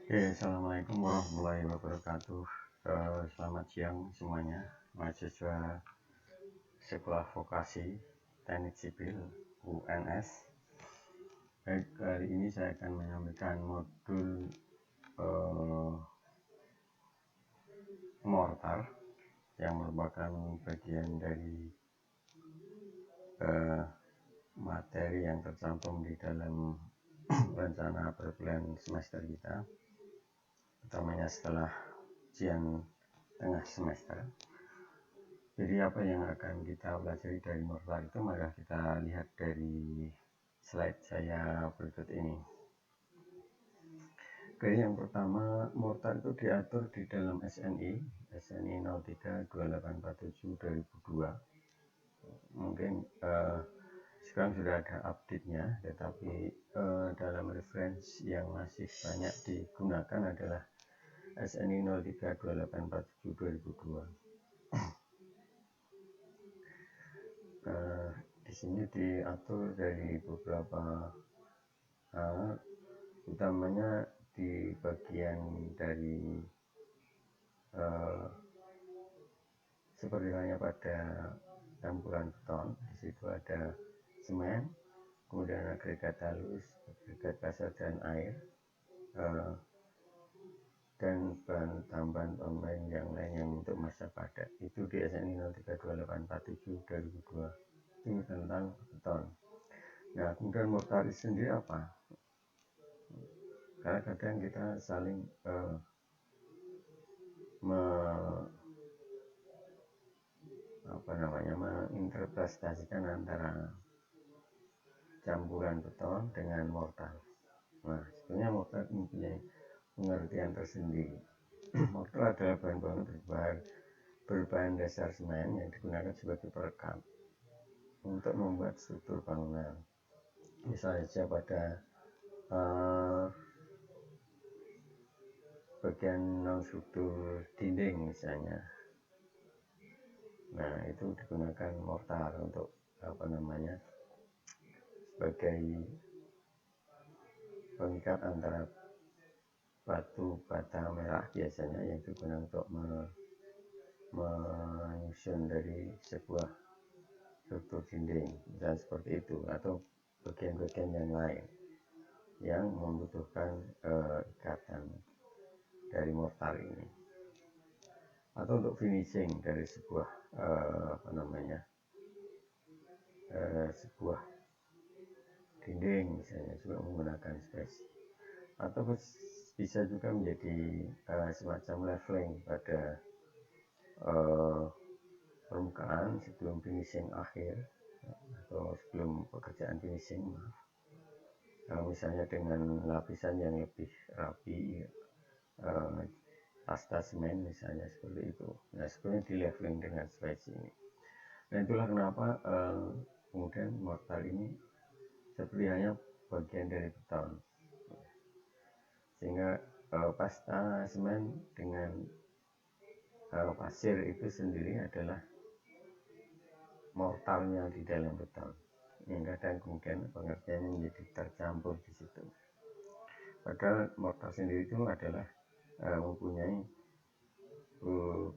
Oke, Assalamualaikum warahmatullahi wabarakatuh. Selamat siang semuanya, mahasiswa Sekolah Vokasi Teknik Sipil UNS. Baik, kali ini saya akan menyampaikan modul mortar yang merupakan bagian dari materi yang tercantum di dalam rencana perkuliahan semester kita, utamanya setelah ujian tengah semester. Jadi apa yang akan kita pelajari dari mortar itu, maka kita lihat dari slide saya berikut ini. Oke, yang pertama, mortar itu diatur di dalam SNI 032847/2002. Mungkin sekarang sudah ada update-nya, tetapi dalam referensi yang masih banyak digunakan adalah SNI 032847/2002. Di sini diatur dari beberapa hal, utamanya di bagian dari seperti halnya pada campuran beton. Di situ ada semen, kemudian agregat halus, agregat kasar dan air, dan bahan tambahan pemain yang lain yang untuk masa padat. Itu di SNI 032847/2002. Itu tentang beton. Nah, kemudian mortar sendiri apa? Karena kadang kita saling menginterpretasikan antara campuran beton dengan mortar. Nah, sebenarnya mortar mempunyai pengertian tersendiri. Mortar adalah bahan bangunan berbahan dasar semen yang digunakan sebagai perekat untuk membuat struktur bangunan. Misalnya saja pada bagian non-struktur dinding misalnya. Nah, itu digunakan mortar untuk sebagai pengikat antara batu bata merah biasanya yang digunakan untuk menyusun dari sebuah struktur dinding, misalnya seperti itu, atau bagian-bagian yang lain yang membutuhkan ikatan dari mortar ini, atau untuk finishing dari sebuah sebuah dinding misalnya juga menggunakan spesi, atau bisa juga menjadi semacam leveling pada permukaan sebelum finishing akhir atau sebelum pekerjaan finishing. Misalnya dengan lapisan yang lebih rapi, pasta semen misalnya seperti itu. Nah, sebenarnya di leveling dengan spesi ini. Nah, itulah kenapa kemudian mortar ini seperti hanya bagian dari beton, sehingga pasta semen dengan pasir itu sendiri adalah mortarnya di dalam beton, yang kadang kemudian pengertiannya menjadi tercampur di situ. Padahal mortar sendiri itu adalah mempunyai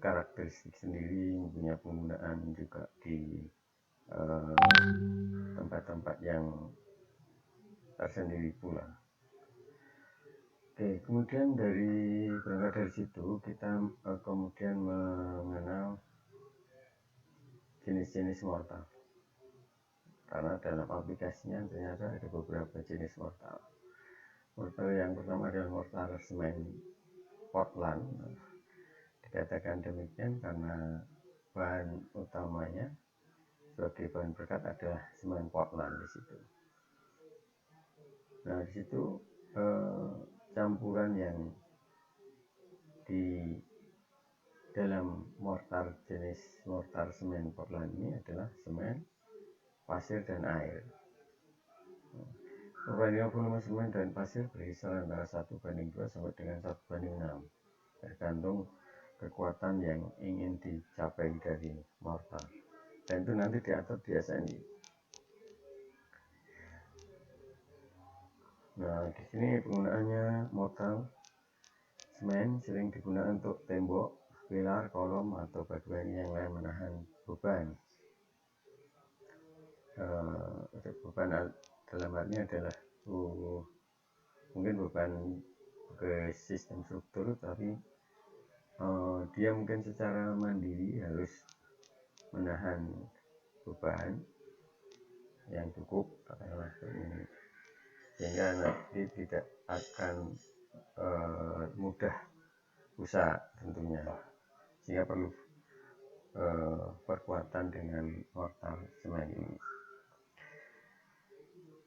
karakteristik sendiri, mempunyai penggunaan juga di tempat-tempat yang tersendiri pula. Oke, kemudian berangkat dari situ kita kemudian mengenal jenis-jenis mortar, karena dalam aplikasinya ternyata ada beberapa jenis mortar. Mortar yang pertama adalah mortar semen Portland. Dikatakan demikian karena bahan utamanya sebagai bahan perekat adalah semen Portland di situ. Nah, di situ campuran yang di dalam mortar jenis mortar semen Portland ini adalah semen, pasir, dan air. Perbandingan volume semen dan pasir berkisar antara 1:2 sampai dengan 1:6, tergantung kekuatan yang ingin dicapai dari mortar, dan itu nanti diatur di SNI. Nah, di sini penggunaannya mortar Semen sering digunakan untuk tembok, pilar, kolom, atau bagian yang lain menahan beban. Beban dalam hal ini adalah mungkin beban ke sistem struktur, tapi dia mungkin secara mandiri harus menahan beban yang cukup ini, sehingga nanti tidak akan mudah rusak tentunya, sehingga perlu perkuatan dengan mortar semen ini.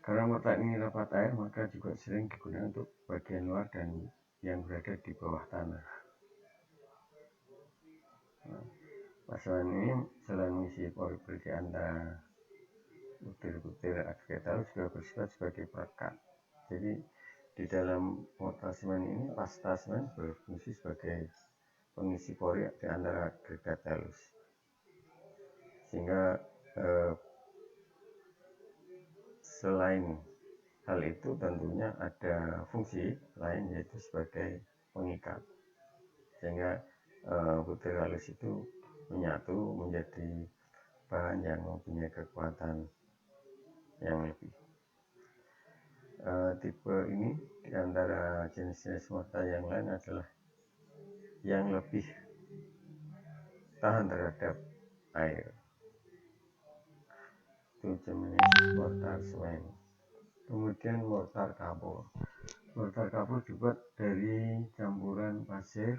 Karena mortar ini rapat air, maka juga sering digunakan untuk bagian luar dan yang berada di bawah tanah. Pasangan ini selain mengisi pori-pori di antara butir-butir agregat juga bersifat sebagai perekat. Jadi di dalam mortar semen ini pasta semen berfungsi sebagai pengisi pori di antara agregat halus, sehingga selain hal itu tentunya ada fungsi lain, yaitu sebagai pengikat, sehingga butir halus itu menyatu menjadi bahan yang mempunyai kekuatan yang lebih. Tipe ini di antara jenis-jenis mortar yang lain adalah yang lebih tahan terhadap air. Itu jenis mortar semen. Kemudian mortar kapur. Mortar kapur dibuat dari campuran pasir,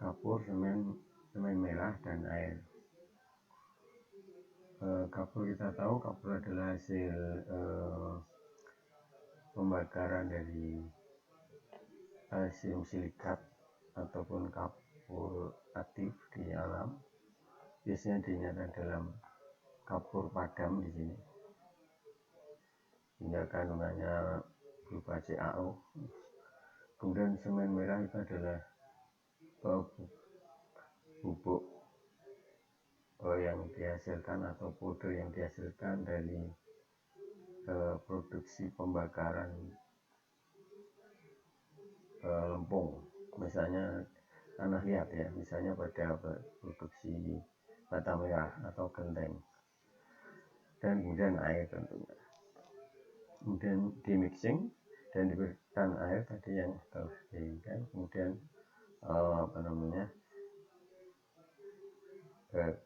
kapur, semen merah, dan air. Kapur, kita tahu kapur adalah hasil pembakaran dari kalsium silikat ataupun kapur aktif di alam. Biasanya dinyatakan dalam kapur padam di sini, hingga kandungannya berupa CaO. Kemudian semen merah itu adalah bubuk yang dihasilkan atau powder yang dihasilkan dari produksi pembakaran lempung, misalnya tanah liat ya, misalnya pada produksi bata merah atau genteng, dan kemudian air tentunya. Kemudian di mixing dan diberikan air tadi yang telah diinginkan, kemudian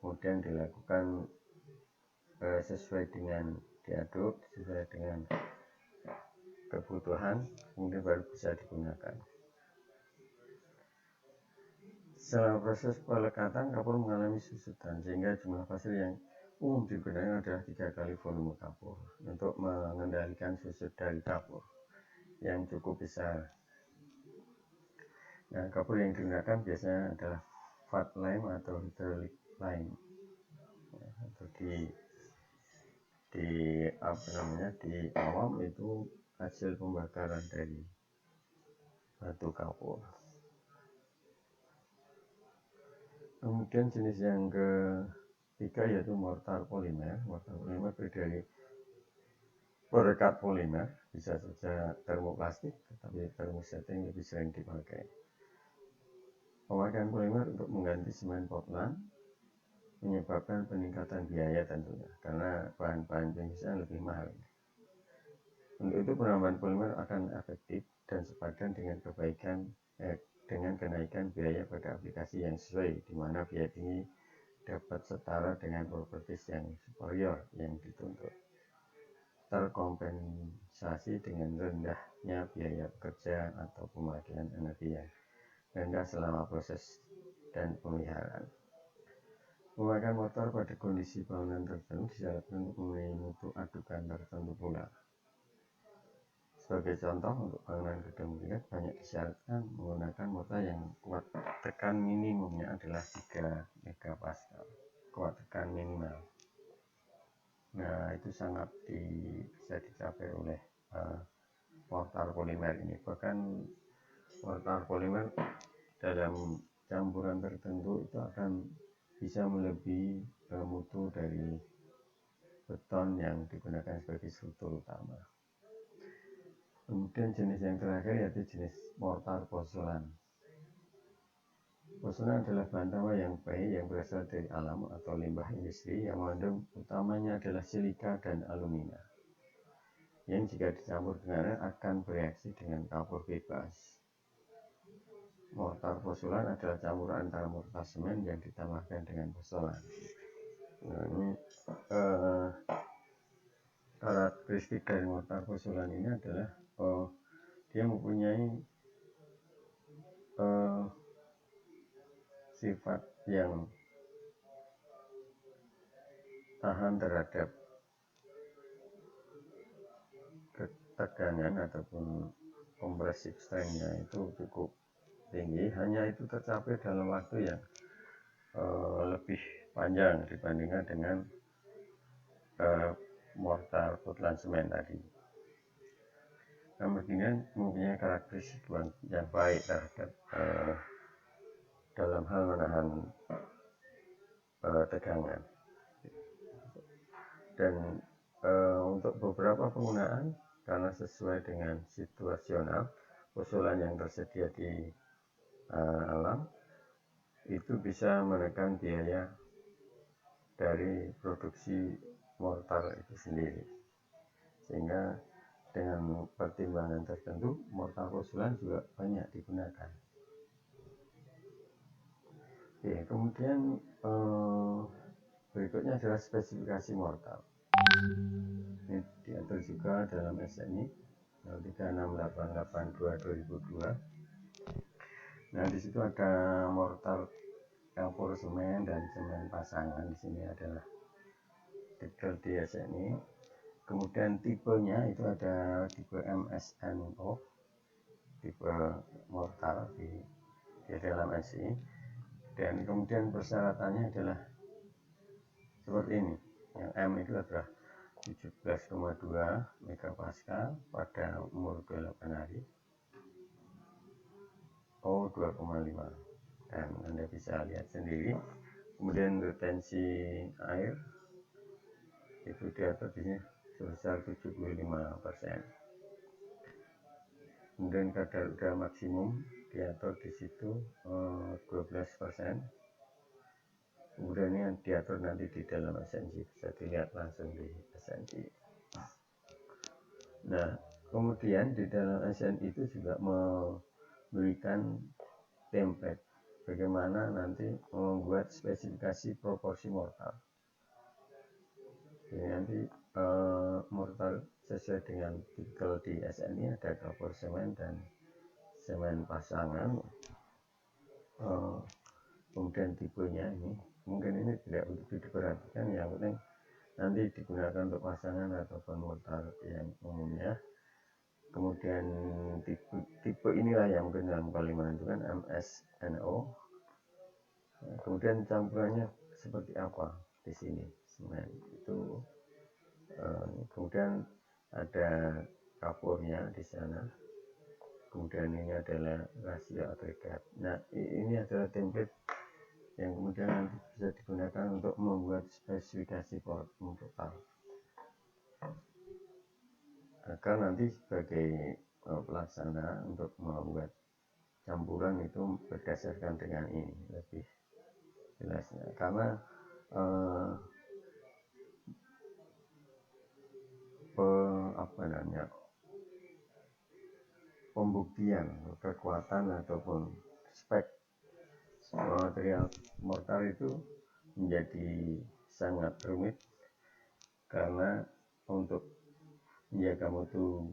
kemudian dilakukan sesuai dengan diaduk sesuai dengan kebutuhan, kemudian baru bisa digunakan. Selama proses pelekatan, kapur mengalami susutan, sehingga jumlah pasir yang umum digunakan adalah 3 kali volume kapur untuk mengendalikan susut dari kapur yang cukup besar. Nah, kapur yang digunakan biasanya adalah fat lime atau hydraulic lime, atau di awam itu hasil pembakaran dari batu kapur. Kemudian jenis yang ketiga yaitu mortar polimer. Mortar polimer terdiri dari perekat polimer, bisa saja termoplastik, tetapi termosetting lebih sering dipakai. Pemakaian polimer untuk mengganti semen Portland menyebabkan peningkatan biaya tentunya, karena bahan-bahan pengisian lebih mahal. Untuk itu penambahan polimer akan efektif dan sepadan dengan kenaikan biaya pada aplikasi yang sesuai, di mana biaya ini dapat setara dengan properties yang superior yang dituntut, terkompensasi dengan rendahnya biaya bekerja atau pemakaian energi yang rendah selama proses dan pemeliharaan. Pemakaian mortar pada kondisi bangunan tertentu disyaratkan untuk memenuhi mutu adukan tertentu pula. Sebagai contoh, untuk bangunan gedung tingkat banyak disyaratkan menggunakan mortar yang kuat tekan minimumnya adalah 3 megapascal, kuat tekan minimal. Nah, itu sangat bisa dicapai oleh mortar polimer ini. Bahkan mortar polimer dalam campuran tertentu itu akan bisa melebihi mutu dari beton yang digunakan sebagai struktur utama. Kemudian jenis yang terakhir yaitu jenis mortar pozolan. Pozolan adalah bahan tambah yang baik yang berasal dari alam atau limbah industri yang mengandung utamanya adalah silika dan alumina, yang jika dicampur dengan air akan bereaksi dengan kapur bebas. Mortar pozolan adalah campuran antara mortar semen yang ditambahkan dengan pozolan. Nah, ini karakteristik dari mortar pozolan ini adalah dia mempunyai sifat yang tahan terhadap ketegangan ataupun compressive strength-nya itu cukup tinggi, hanya itu tercapai dalam waktu yang lebih panjang dibandingkan dengan mortar Portland semen tadi. Kemudian mempunyai karakteristik yang baik terhadap dalam hal menahan tegangan. Dan untuk beberapa penggunaan, karena sesuai dengan situasional, pozolan yang tersedia di alam itu bisa menekan biaya dari produksi mortar itu sendiri, sehingga dengan pertimbangan tertentu mortar pozolan juga banyak digunakan. Oke, kemudian berikutnya adalah spesifikasi mortar. Ini diatur juga dalam SNI 03688/2002. Nah, di situ ada mortar campur semen dan semen pasangan. Di sini adalah detail di SNI. Kemudian tipenya itu ada tipe MSNO, tipe mortar di dalam SI. Dan kemudian persyaratannya adalah seperti ini. Yang M itu adalah 17,2 megapascal pada umur 28 hari. O 2,5. Dan Anda bisa lihat sendiri. Kemudian retensi air itu diatur di sini sebesar 75%. Kemudian kadar udara maksimum diatur di situ 12%. Kemudian ini diatur nanti di dalam SNC, bisa dilihat langsung di SNC. Nah, kemudian di dalam SNC itu juga memberikan template bagaimana nanti membuat spesifikasi proporsi mortar. Jadi nanti mortar sesuai dengan titel di SNI ada kapur semen dan semen pasangan. Kemudian tipenya ini mungkin ini tidak begitu diperhatikan, yang penting nanti digunakan untuk pasangan ataupun mortar yang umumnya. Kemudian tipe inilah yang mungkin dalam kali menentukan MSNO. Kemudian campurannya seperti apa di sini semen itu. Kemudian ada kapurnya di sana. Kemudian ini adalah rasio agregat. Nah, ini adalah template yang kemudian nanti bisa digunakan untuk membuat spesifikasi mortar. Agar nanti sebagai pelaksana untuk membuat campuran itu berdasarkan dengan ini lebih jelasnya, karena pembuktian kekuatan ataupun spek material mortar itu menjadi sangat rumit, karena untuk menjaga mutu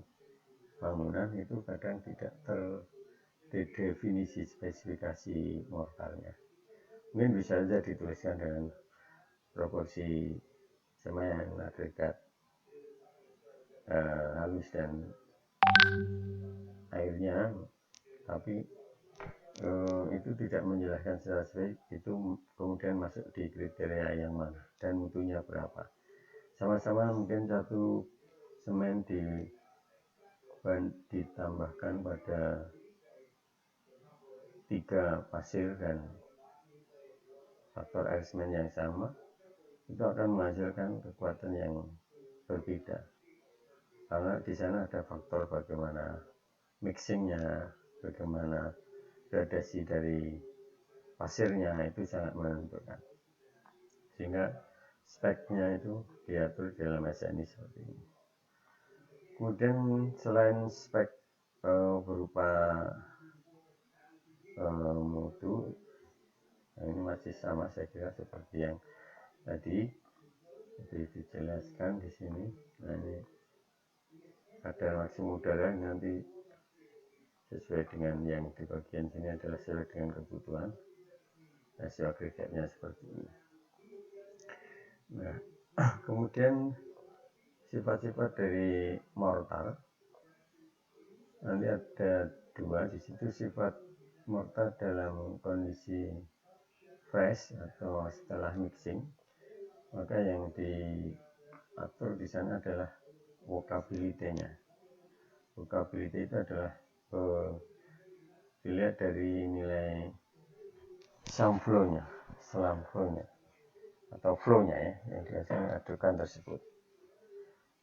bangunan itu kadang tidak terdefinisi spesifikasi mortarnya. Mungkin bisa saja dituliskan dengan proporsi semen, agregat halus dan airnya, tapi itu tidak menjelaskan secara spesifik itu kemudian masuk di kriteria yang mana dan mutunya berapa. Sama-sama mungkin satu semen ditambahkan pada 3 pasir dan faktor air semen yang sama, itu akan menghasilkan kekuatan yang berbeda. karena di sana ada faktor bagaimana mixingnya, bagaimana gradasi dari pasirnya itu sangat menentukan, sehingga speknya itu diatur dalam SNI seperti ini. Kemudian selain spek berupa mutu, nah ini masih sama saya kira seperti yang tadi dijelaskan di sini. Nah ini kadar maksimum udara nanti sesuai dengan yang di bagian sini adalah sesuai dengan kebutuhan. Rasio agregatnya seperti ini. Nah, kemudian sifat-sifat dari mortar nanti ada dua di situ. Sifat mortar dalam kondisi fresh atau setelah mixing, maka yang diatur di sana adalah workability-nya. Workability itu adalah dilihat dari nilai selam flow-nya atau flow-nya ya, yang biasanya adukan tersebut.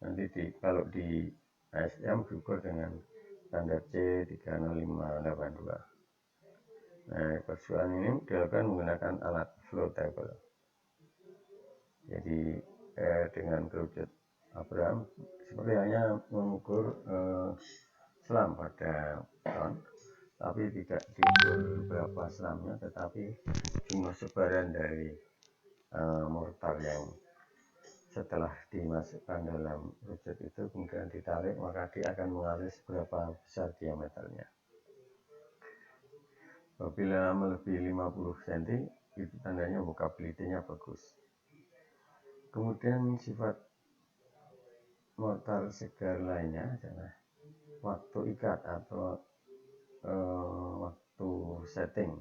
Nanti kalau di ASTM diukur dengan standar C30582. Nah, persoalan ini dilakukan menggunakan alat flow table. Jadi dengan kerucut Abraham seperti hanya mengukur selam pada ton, tapi tidak diukur berapa selamnya, tetapi jumlah sebaran dari mortar yang setelah dimasukkan dalam rucut itu kemudian ditarik, maka dia akan mengalir seberapa besar diameternya. Apabila melebihi 50 cm itu tandanya workability-nya bagus. Kemudian sifat mortar segar lainnya adalah waktu ikat atau waktu setting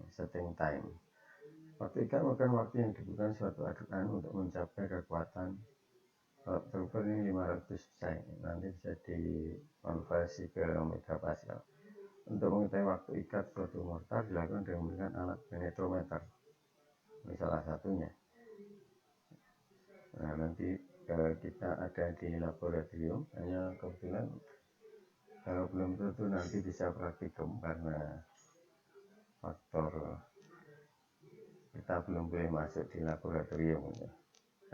time. Waktu ikat merupakan waktu yang dibutuhkan suatu adukan untuk mencapai kekuatan. Kalau terukur ini 500 psi, nanti bisa dikonversi ke megapascal. Untuk mengetahui waktu ikat suatu mortar dilakukan dengan menggunakan alat penetrometer, ini salah satunya. Nah, nanti kita ada di laboratorium, hanya kebetulan kalau belum tentu nanti bisa praktikum karena faktor kita belum boleh masuk di laboratorium.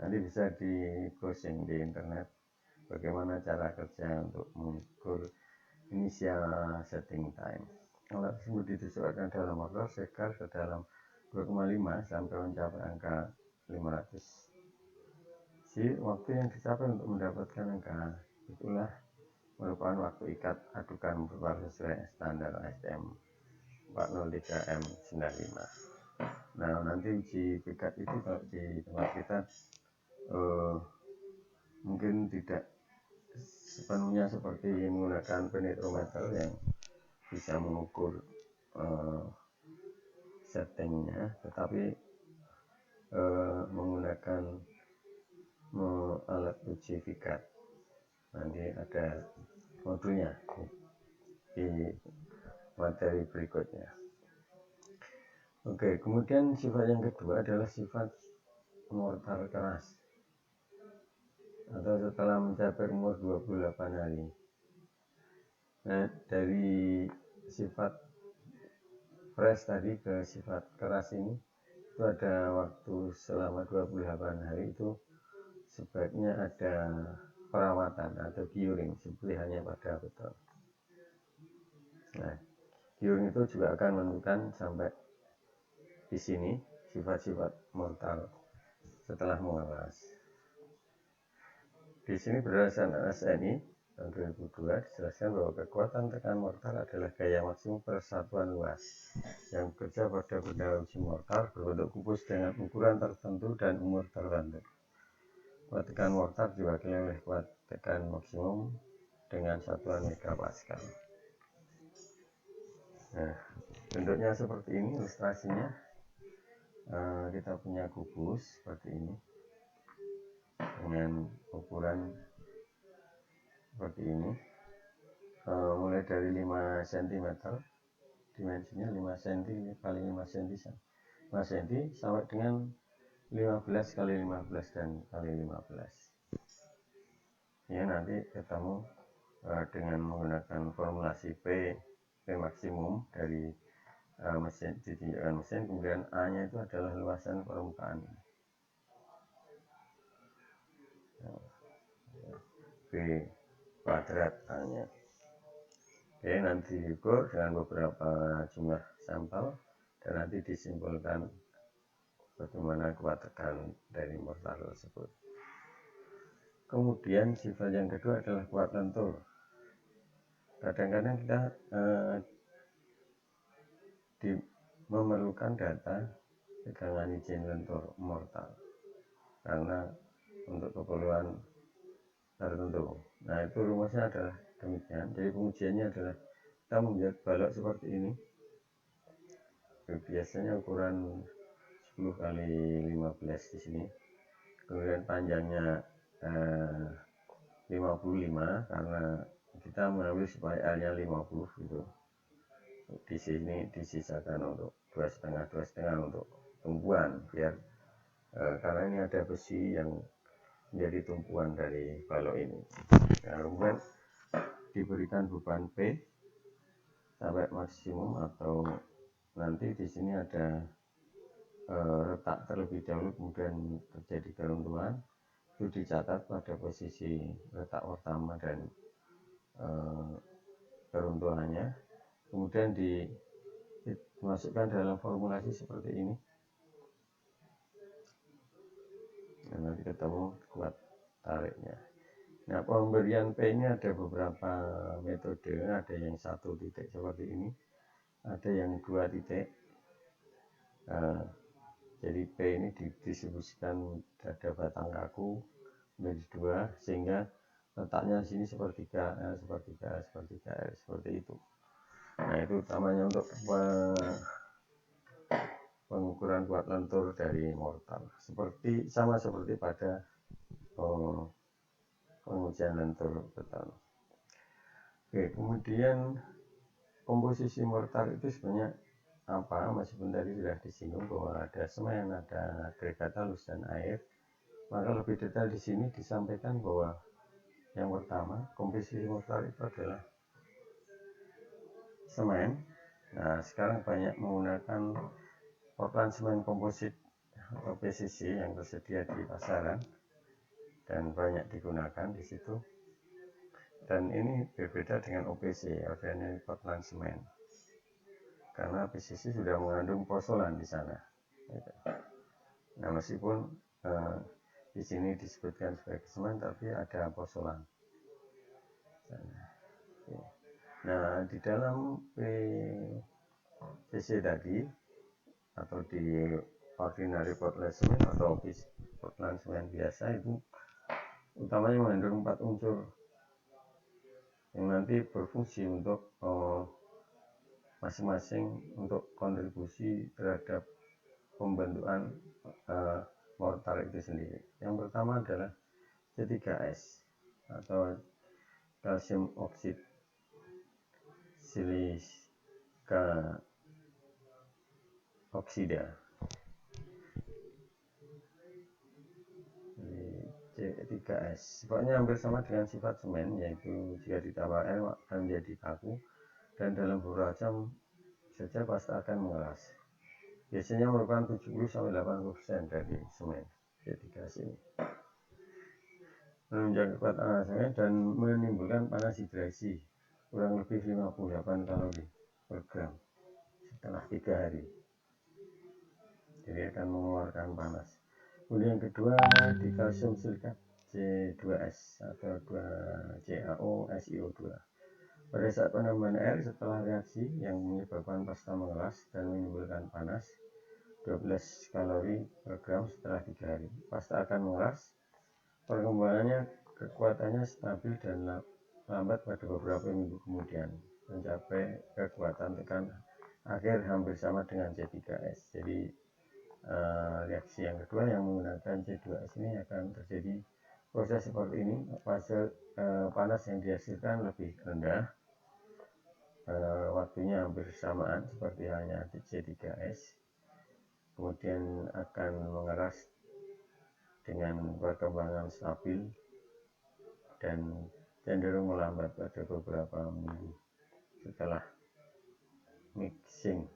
Nanti bisa di browsing di internet bagaimana cara kerja untuk mengukur initial setting time. Alat tersebut disesuaikan dalam motor segar sedalam 2,5 sampai mencapai angka 500. Waktu yang dicapai untuk mendapatkan angka itulah merupakan waktu ikat adukan berupa sesuai standar ASTM 403M95. Nah, nanti uji ikat itu kalau di tempat kita mungkin tidak sepenuhnya seperti menggunakan penetrometer yang bisa mengukur settingnya, tetapi menggunakan alat uji ikat. Nanti ada modulnya di materi berikutnya. Oke, kemudian sifat yang kedua adalah sifat mortar keras atau setelah mencapai umur 28 hari. Nah, dari sifat fresh tadi ke sifat keras ini itu ada waktu selama 28 hari, itu sebaiknya ada perawatan atau curing seperti hanya pada beton. Nah, curing itu juga akan menentukan sampai di sini sifat-sifat mortar setelah mengeras. Di sini berdasarkan SNI tahun 2002 dijelaskan bahwa kekuatan tekan mortar adalah gaya maksimum persatuan luas yang bekerja pada benda uji mortar berbentuk kubus dengan ukuran tertentu dan umur tertentu. Kuat tekan mortar diwakili oleh kuat tekan maksimum dengan satuan megapascal. Nah, bentuknya seperti ini ilustrasinya. Kita punya kubus seperti ini dengan ukuran seperti ini, mulai dari 5 cm, dimensinya 5 cm kali 5 cm sampai dengan 15 kali 15 dan kali 15. Ya, nanti ketemu dengan menggunakan formulasi P maksimum dari mesin, ditunjukkan mesin, kemudian A nya itu adalah luasan permukaan ini. B kuadrat A nya. Oke, nanti diukur dengan beberapa jumlah sampel dan nanti disimpulkan bagaimana kuat tekan dari mortar tersebut. Kemudian sifat yang kedua adalah kuat lentur. Kadang-kadang kita memerlukan data tegangan izin lentur mortar karena untuk keperluan tertentu. Nah, itu rumusnya adalah demikian. Jadi pengujiannya adalah kita membuat balok seperti ini. Biasanya ukuran 10 kali 15 di sini. Kemudian panjangnya 55 karena kita mengambil supaya L-nya 50 gitu. Di sini disisakan untuk 2,5 untuk tumpuan biar karena ini ada besi yang menjadi tumpuan dari balok ini. Nah, kemudian diberikan beban P sampai maksimum, atau nanti di sini ada retak terlebih dahulu kemudian terjadi keruntuhan, itu dicatat pada posisi retak pertama dan keruntuhannya, kemudian dimasukkan dalam formulasi seperti ini. Nah, nanti ketemu kuat tariknya. Nah, pemberian P ini ada beberapa metode, ada yang 1 titik seperti ini, ada yang 2 titik. Jadi P ini didistribusikan pada batang kaku menjadi 2 sehingga letaknya sini sepertiga, seperti itu. Nah, itu utamanya untuk pengukuran kuat lentur dari mortar, sama seperti pada pengujian lentur beton. Oke, kemudian komposisi mortar itu sebenarnya apa? Meskipun tadi sudah disinggung bahwa ada semen, ada agregat halus dan air, maka lebih detail di sini disampaikan bahwa yang pertama komposisi mortar itu adalah semen. Nah, sekarang banyak menggunakan Portland semen komposit atau PCC yang tersedia di pasaran dan banyak digunakan di situ. Dan ini berbeda dengan OPC, Organic Portland Cement, karena PCC sudah mengandung pozolan di sana. Nah, meskipun di sini disebutkan sebagai semen, tapi ada pozolan. Nah, di dalam PCC tadi atau di Ordinary Portland Cement atau Portland Cement biasa itu utamanya mengandung 4 unsur yang nanti berfungsi untuk masing-masing untuk kontribusi terhadap pembentukan mortar itu sendiri. Yang pertama adalah C3S atau kalsium oksid silika oksida. C3S sifatnya hampir sama dengan sifat semen, yaitu jika ditambah air akan menjadi kaku dan dalam beberapa jam saja pasti akan mengeras. Biasanya merupakan 70-80% dari semen C3S ini. Menunjukkan kekuatan semen dan menimbulkan panas hidrasi kurang lebih 58 kalori per gram setelah 3 hari. Jadi akan mengeluarkan panas. Kemudian yang kedua di kalsium silikat C2S atau 2CaO SiO2. Pada saat penambahan air setelah reaksi yang menyebabkan pasta mengeras dan menimbulkan panas 12 kalori per gram setelah 3 hari, pasta akan mengeras. Perkembangannya kekuatannya stabil dan lambat pada beberapa minggu kemudian mencapai kekuatan tekan akhir hampir sama dengan C3S. Jadi reaksi yang kedua yang menggunakan C2S ini akan terjadi proses seperti ini. Fase panas yang dihasilkan lebih rendah, waktunya hampir samaan seperti halnya C3S, kemudian akan mengeras dengan perkembangan stabil dan cenderung melambat pada beberapa minggu setelah mixing.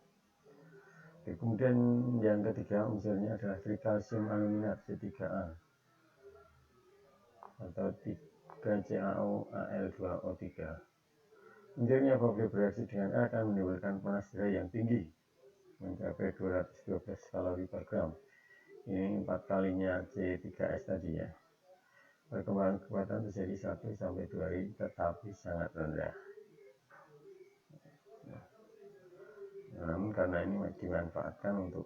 Kemudian yang ketiga unsurnya adalah trikalsium aluminat C3A atau 3CaOAl2O3. Unsurnya apabila bereaksi dengan air akan menimbulkan panas daya yang tinggi mencapai 212 kalori per gram. Ini 4 kalinya C3S tadi ya. Perkembangan kekuatan terjadi 1-2 hari tetapi sangat rendah. Namun karena ini dimanfaatkan untuk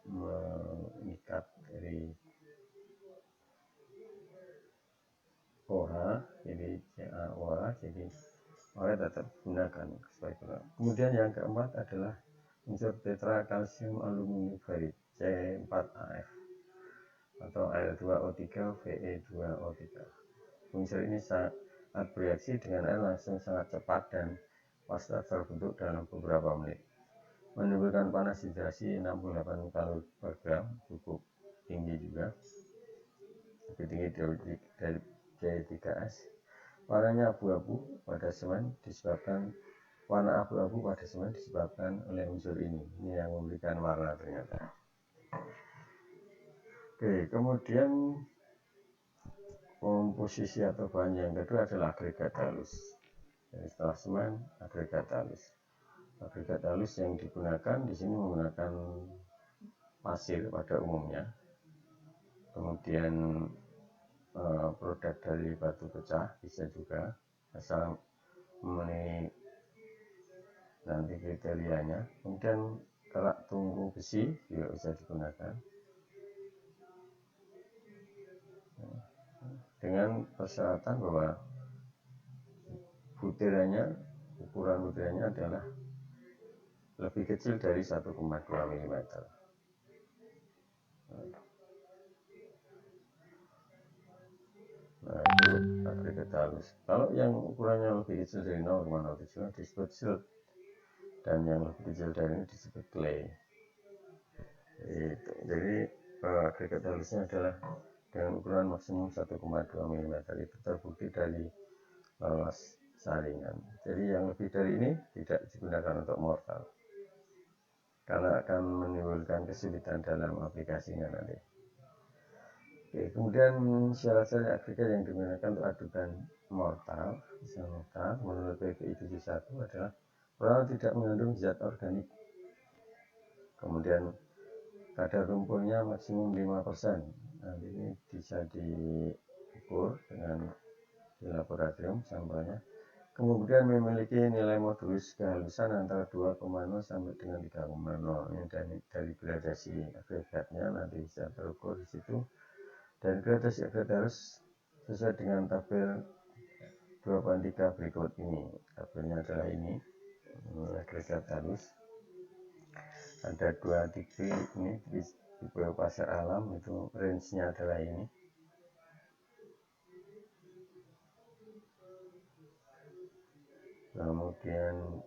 mengikat dari OH jadi CaOH, jadi oleh tetap gunakan sebagai. Kemudian yang keempat adalah unsur tetra kalsium aluminium fluoride C4AF atau Al2O3 Fe2O3. Unsur ini saat bereaksi dengan air langsung sangat cepat dan pasta terbentuk dalam beberapa menit. Menimbulkan panas hidrasi 68 kalori per gram, cukup tinggi juga, lebih tinggi dari C3S. Warna abu-abu pada semen disebabkan oleh unsur ini. Ini yang memberikan warna ternyata. Oke, kemudian komposisi atau bahan yang kedua adalah agregat halus. Jadi setelah semen, agregat halus. Agregat halus yang digunakan di sini menggunakan pasir pada umumnya. Kemudian produk dari batu pecah bisa juga, asal memenuhi nanti kriterianya. Kemudian kerak tungku besi juga bisa digunakan dengan persyaratan bahwa ukuran butirannya adalah lebih kecil dari 1,2 mm. Nah, itu agregat halus. Kalau yang ukurannya lebih kecil dari 0,07 disebut silt, dan yang lebih kecil dari ini disebut clay. Jadi agregat halusnya adalah dengan ukuran maksimum 1,2 mm. Itu terbukti dari lolos saringan. Jadi yang lebih dari ini tidak digunakan untuk mortar karena akan menimbulkan kesulitan dalam aplikasinya nanti. Oke, kemudian syarat-syarat agregat yang digunakan untuk adukan mortar menurut PPI 71 adalah pertama, tidak mengandung zat organik. Kemudian kadar lumpurnya maksimum 5%. Nanti ini bisa diukur dengan di laboratorium sampelnya. Kemudian memiliki nilai modulus kehalusan antara 2,0 sampai dengan 3,0. Ini dari gradasi agregatnya nanti bisa terukur di situ. Dan gradasi agregat harus sesuai dengan tabel 2/3 berikut ini. Tabelnya adalah ini, agregat halus. Ada 2 tipe ini tipe pasir alam, itu range-nya adalah ini. Kemudian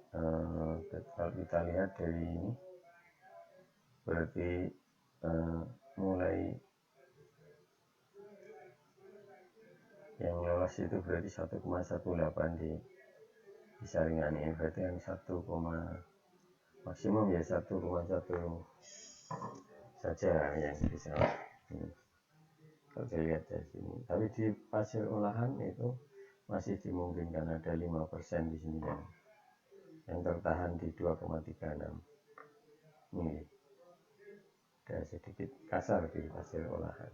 kalau kita lihat dari ini berarti mulai yang lolos itu berarti 1,18 di saringan ini, berarti yang maksimum ya 1,1 saja yang bisa kalau saya lihat dari sini. Tapi di pasir olahan itu masih dimungkinkan ada 5% di sini yang tertahan di 2,36 mili. Ada sedikit kasar di pasir olahan.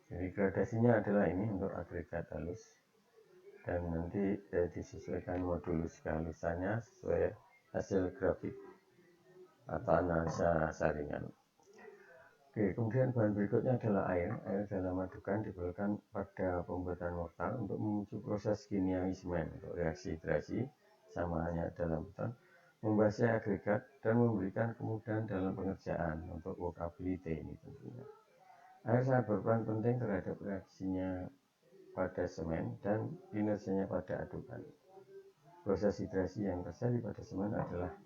Jadi gradasinya adalah ini untuk agregat halus, dan nanti disesuaikan modulus kehalusannya sesuai hasil grafik atau analisa saringan. Oke, kemudian bahan berikutnya adalah air. Air dalam adukan diperlukan pada pembuatan mortar untuk memicu proses kimiawi semen untuk reaksi hidrasi sama halnya dalam beton, membasahi agregat dan memberikan kemudahan dalam pengerjaan untuk workability ini tentunya. Air sangat berperan penting terhadap reaksinya pada semen dan kinerjanya pada adukan. Proses hidrasi yang terjadi pada semen adalah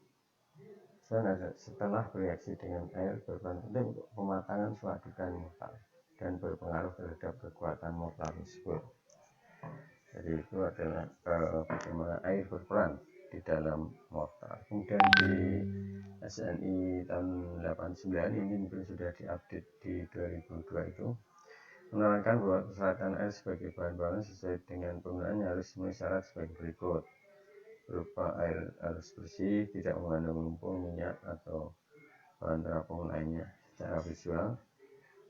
setelah bereaksi dengan air berperan penting untuk pematangan suatu adukan mortar dan berpengaruh terhadap kekuatan mortar tersebut. Jadi itu adalah bagaimana air berperan di dalam mortar. Kemudian di SNI tahun 89 ini mungkin sudah diupdate di 2002 itu menerangkan bahwa persyaratan air sebagai bahan pangan sesuai dengan penggunaannya harus memenuhi syarat sebagai berikut, berupa air harus bersih, tidak mengandung lumpur, minyak atau bahan terapung lainnya. Secara visual,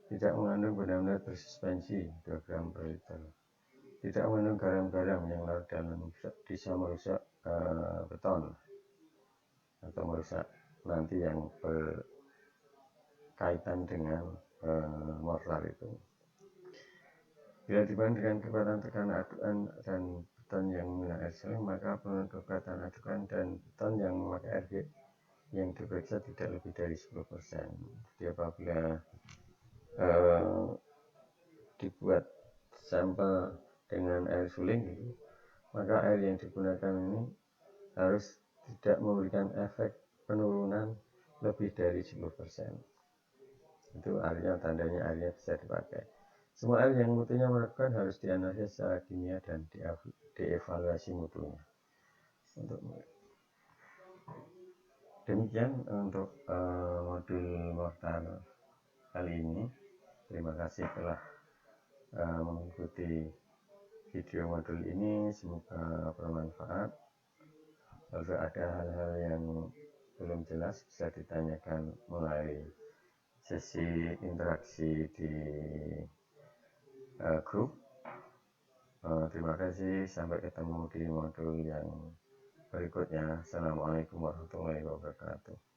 tidak mengandung benda-benda bersuspensi 2 gram per liter, tidak mengandung garam-garam yang larut dalam bisa merusak beton atau merusak nanti yang berkaitan dengan mortar itu. Bila dibandingkan kekuatan tekanan adukan dan beton yang menggunakan air seling, maka penurunan kekuatan adukan dan beton yang memakai air yang diperiksa tidak lebih dari 10%. Jadi apabila dibuat sampel dengan air suling, maka air yang digunakan ini harus tidak memberikan efek penurunan lebih dari 10%. Itu artinya tandanya airnya bisa dipakai. Semua air yang mutunya meragukan harus dianalisis secara kimia dan dievaluasi mutunya. Demikian untuk modul mortar kali ini. Terima kasih telah mengikuti video modul ini. Semoga bermanfaat. Kalau ada hal-hal yang belum jelas bisa ditanyakan melalui sesi interaksi di grup. Terima kasih, sampai ketemu di modul yang berikutnya. Assalamualaikum warahmatullahi wabarakatuh.